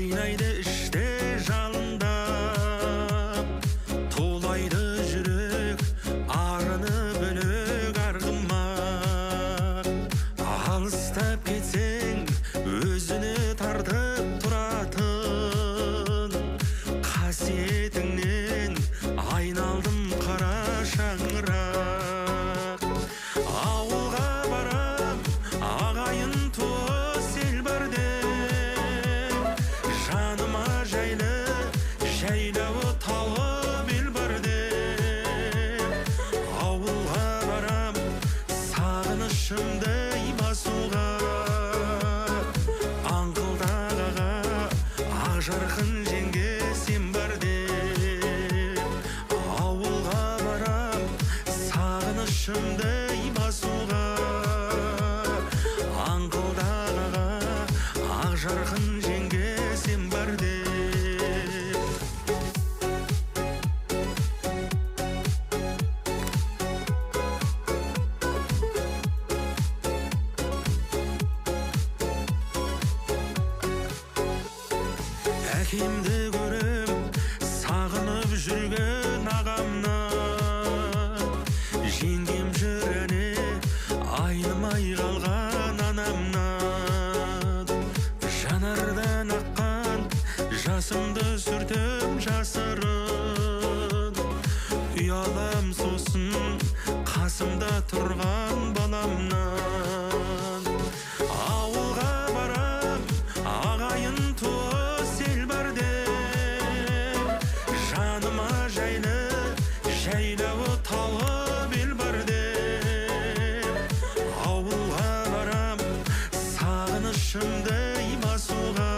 қайнайды іште жалындап, тулайды жүрек арыны бөлек арғымақ. Алыстап кетсең өзіне тартып тұратын, қасиетіңнен айналдым қара шаңырақ. Ауылға барам, ағайын туыс ел бар деп, жаныма жайлы жайлауы тауып ел бар деп. Ауылға барам, сағынышымды басуға, аңқылдағы аға, ақ жарқын жеңге сен бар деп. Ауылға барам, сағынышымды басуға, аңқылдағы аға, ақ жарқын жеңге сен бар деп. Әкемді көрем, сағынып жүрген ағамнан, жеңгем жүріне айнымай қалған анамнан. Жанардан аққан жасымды сүртіп жасырын, ұялам сосын қасымда тұрған баламнан. Ауылға барам, ағайын туыс ел бар деп, жаныма жайлы жайлауы тауып ел бар деп. Ауылға барам, сағынышымды басуға,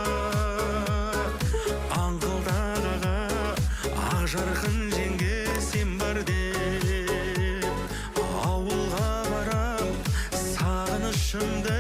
аңқылдағы аға, ақ жарқын жеңге сен бар деп. Ауылға барам, сағынышымды